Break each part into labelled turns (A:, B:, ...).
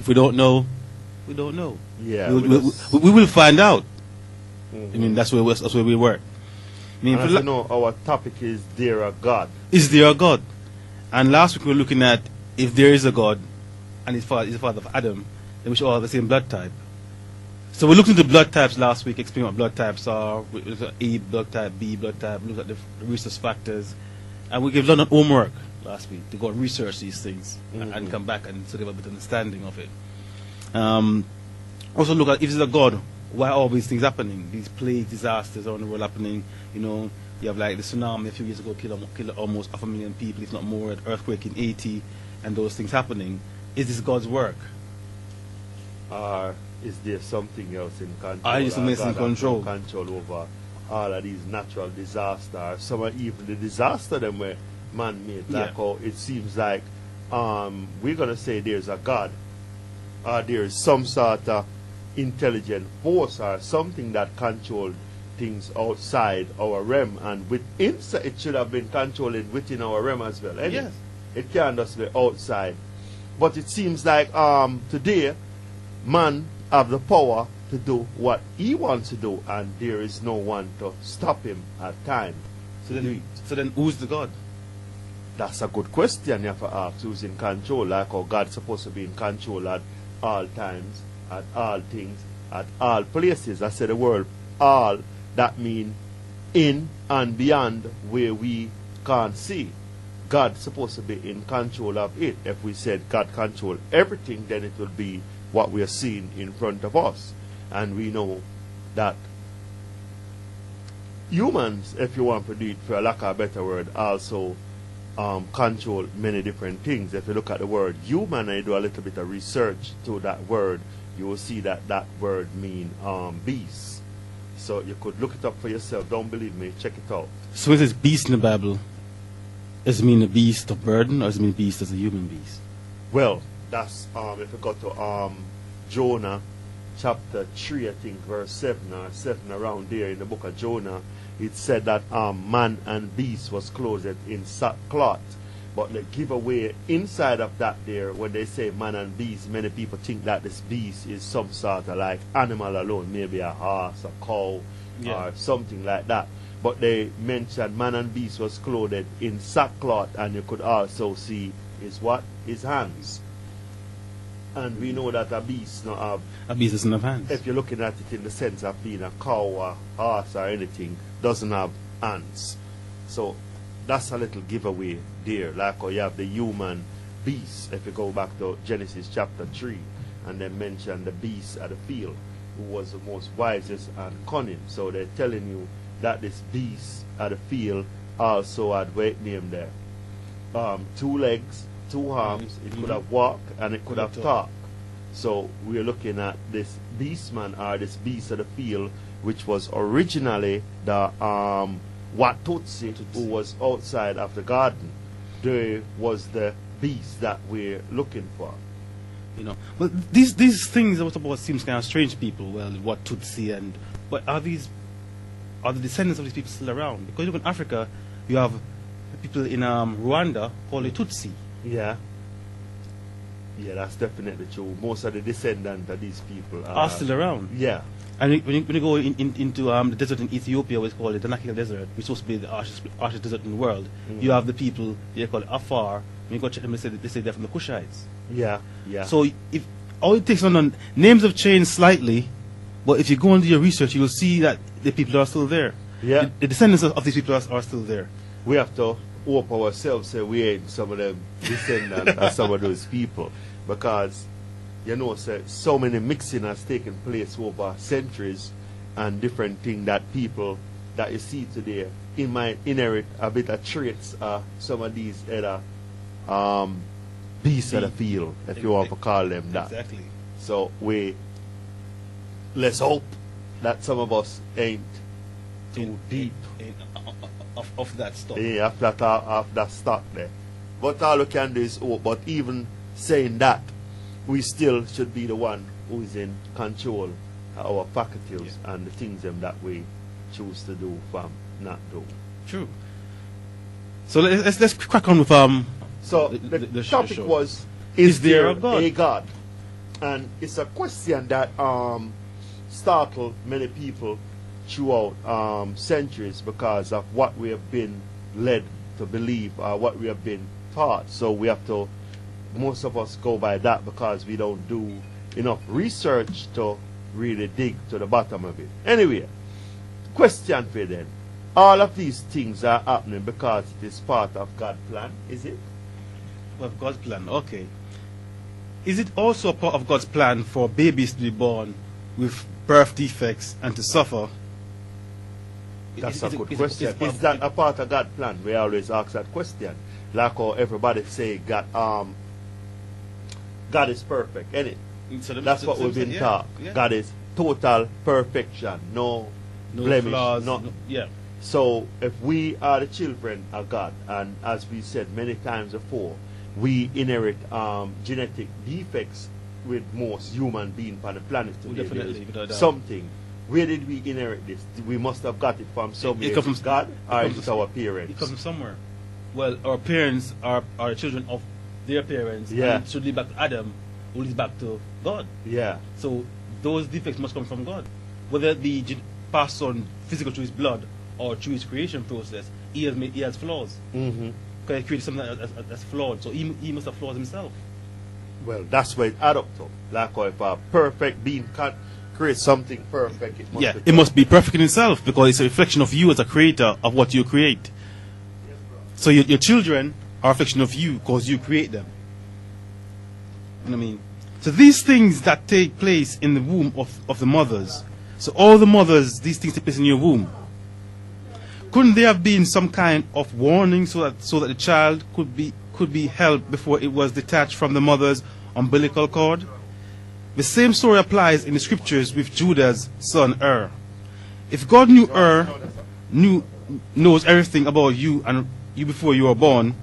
A: If we don't know, we don't know.
B: Yeah,
A: we will find out. I mean, that's where we work. I mean,
B: and as you know, our topic is there a God?
A: Is there a God? And last week we were looking at if there is a God, and his father is the father of Adam, then we should all have the same blood type. So we looked into blood types last week, explaining what blood types are. We looked at A blood type, B blood type, we looked at the research factors, and we gave London homework last week to go and research these things and come back and sort of have a bit of understanding of it. Also look at if there's a God, why are all these things happening? These plague disasters around the world happening. You know, you have like the tsunami a few years ago killed almost 500,000 people, if not more. The earthquake in Haiti, and those things happening. Is this God's work?
B: Is there something else in control?
A: Are there something else in control?
B: Control over all of these natural disasters. Some are even the disaster them were man-made. Like how it seems like we're gonna say there's a God, or there's some sort of intelligent force or something that controlled things outside our realm, and within it should have been controlling within our realm as well.
A: Yes.
B: It can't just be outside. But it seems like today man have the power to do what he wants to do, and there is no one to stop him at time.
A: So then who's the God?
B: That's a good question you have to ask. Who's in control? Like how God's supposed to be in control at all times, at all things, at all places. I said the word all, that means in and beyond where we can't see. God's supposed to be in control of it. If we said God control everything, then it will be what we are seeing in front of us. And we know that humans, if you want to do it for a lack of a better word, also control many different things. If you look at the word human and you do a little bit of research to that word, you will see that that word means beast. So you could look it up for yourself. Don't believe me, check it out.
A: So when it says beast in the Bible, does it mean a beast of burden, or does it mean beast as a human beast?
B: Well, that's if you go to Jonah chapter 3, I think verse 7 or 7 around there in the book of Jonah, it said that man and beast was clothed in sackcloth. But the giveaway inside of that there, when they say man and beast, many people think that this beast is some sort of like animal alone, maybe a horse, a cow, or something like that. But they mentioned man and beast was clothed in sackcloth, and you could also see his hands. And we know that a beast not have.
A: A beast doesn't have hands.
B: If you're looking at it in the sense of being a cow or horse or anything, doesn't have hands. So that's a little giveaway there. Like how you have the human beast. If you go back to Genesis chapter 3, and they mention the beast of the field, who was the most wisest and cunning. So they're telling you that this beast of the field also had weight name there. 2 legs, 2 arms, it could have walked and it could have talked. So we're looking at this beastman, or this beast of the field, which was originally the Watutsi, who was outside of the garden. There was the beast that we're looking for.
A: You know, well, these things what seems kind of strange to people. Well, what Tutsi but are the descendants of these people still around? Because you look in Africa, you have people in Rwanda called the Tutsi.
B: Yeah. Yeah, that's definitely true. Most of the descendants of these people
A: are still around.
B: Yeah.
A: And when you go into the desert in Ethiopia, what's called the Danakil Desert, which is supposed to be the harshest desert in the world, you have the people, they call it Afar. When you go check them, they say they're from the Kushites.
B: Yeah, yeah.
A: So if all it takes on names have changed slightly, but if you go and do your research, you will see that the people are still there.
B: Yeah.
A: The descendants of these people are still there.
B: We have to hope ourselves say we ain't some of them descendants of some of those people, because you know, so many mixing has taken place over centuries, and different things that people that you see today might inherit a bit of traits of some of these other beasts of the field, if you want to call them that.
A: Exactly.
B: So let's hope that some of us ain't too deep
A: of that stuff.
B: Yeah, of that stock there. But all we can do is hope. But even saying that, we still should be the one who is in control of our faculties and the things them that we choose to do from not do.
A: True. So let's crack on with
B: So the topic was, is there a God? And it's a question that startled many people throughout centuries because of what we have been led to believe, what we have been taught. So we have to, most of us go by that because we don't do enough research to really dig to the bottom of it. Anyway, question for you then. All of these things are happening because it is part of God's plan, is it?
A: Of God's plan, okay. Is it also a part of God's plan for babies to be born with birth defects and to suffer?
B: That's a good question. Is that a part of God's plan? We always ask that question. Like how everybody say God is perfect, ain't it? That's what we've been taught.
A: Yeah.
B: God is total perfection, no blemish,
A: flaws,
B: no. So if we are the children of God, and as we said many times before, we inherit genetic defects with most human beings on the planet today.
A: Definitely, without doubt.
B: Something. Where did we inherit this? We must have got it from somewhere.
A: It comes from
B: God, or
A: it
B: is it our parents?
A: It comes from somewhere. Well, our parents are the children of their parents.
B: Yeah.
A: And it should lead back to Adam, who leads back to God.
B: Yeah.
A: So those defects must come from God. Whether it be passed on physical through his blood or through his creation process, he has flaws.
B: Mm-hmm.
A: Because he created something that's flawed. So he must have flaws himself.
B: Well, that's where it add up to. Like if a perfect being can create something perfect, it must be
A: it must be perfect in itself because it's a reflection of you as a creator of what you create. So your children are a reflection of you because you create them. You know what I mean? So these things that take place in the womb of the mothers, so all the mothers, these things take place in your womb. Couldn't there have been some kind of warning so that the child could be helped before it was detached from the mother's umbilical cord? The same story applies in the scriptures with Judah's son If God knew knows everything about you and you before you were born,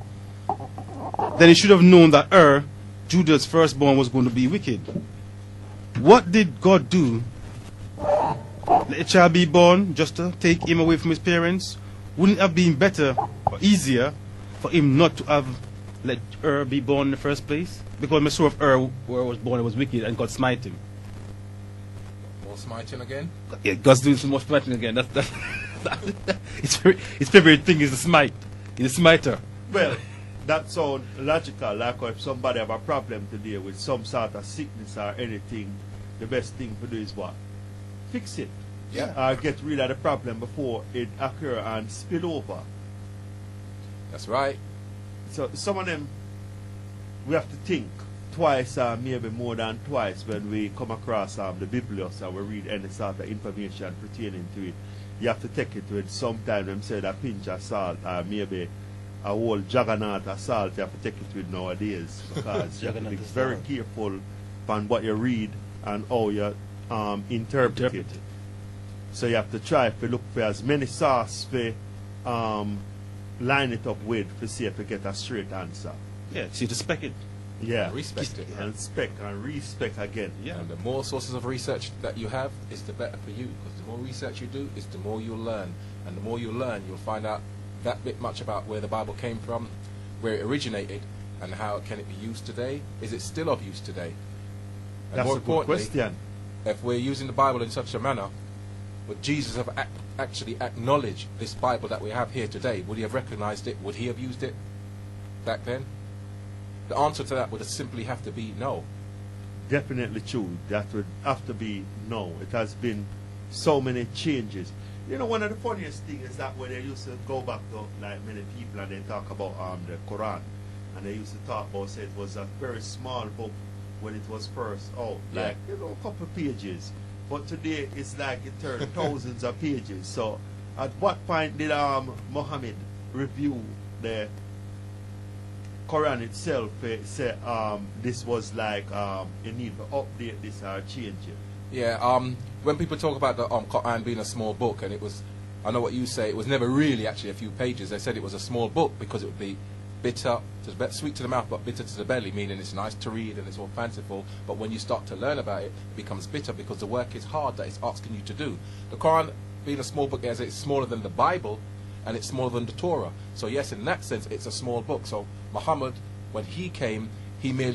A: then he should have known that Judah's firstborn, was going to be wicked. What did God do? Let a child be born just to take him away from his parents? Wouldn't it have been better or easier for him not to have let be born in the first place? Because the story of where was born, was wicked and God smite him.
C: More smiting again?
A: Yeah, God's doing some more smiting again. That's his favorite thing is the smite. He's a smiter.
B: Well, that sounds logical. Like if somebody have a problem today with some sort of sickness or anything, the best thing to do is what? Fix it.
C: Yeah.
B: Get rid of the problem before it occur and spill over.
C: That's right.
B: So some of them, we have to think twice or maybe more than twice when we come across the Biblios and we read any sort of information pertaining to it. You have to take it with sometimes them say a pinch of salt or maybe a whole juggernaut of salt. You have to take it with nowadays because you have to be very careful on what you read and how you interpret it. So you have to try to look for as many sources to line it up with to see if you get a straight answer.
A: Yeah, so you to spec it.
B: Yeah.
C: Respect it.
B: And spec and respec again.
A: Yeah.
C: And the more sources of research that you have, is the better for you. Because the more research you do, is the more you'll learn. And the more you learn, you'll find out that bit much about where the Bible came from, where it originated, and how can it be used today. Is it still of use today? And
B: That's
C: more
B: a good
C: importantly,
B: question.
C: if we're using the Bible in such a manner, would Jesus have actually acknowledged this Bible that we have here today? Would he have recognized it? Would he have used it back then? The answer to that would simply have to be no.
B: Definitely true. That would have to be no. It has been so many changes. You know, one of the funniest things is that when they used to go back to like many people and they talk about the Quran, and they used to talk about say it was a very small book when it was first out, like a couple of pages. But today it's like it turned thousands of pages. So at what point did Muhammad review the Quran itself say this was like you need to update this or change it?
C: Yeah, when people talk about the Quran being a small book, and it was, I know what you say, it was never really actually a few pages. They said it was a small book because it would be bitter, sweet to the mouth but bitter to the belly, meaning it's nice to read and it's all fanciful, but when you start to learn about it, it becomes bitter because the work is hard that it's asking you to do. The Quran being a small book, as it's smaller than the Bible and it's smaller than the Torah. So yes, in that sense, it's a small book. So Muhammad, when he came, he merely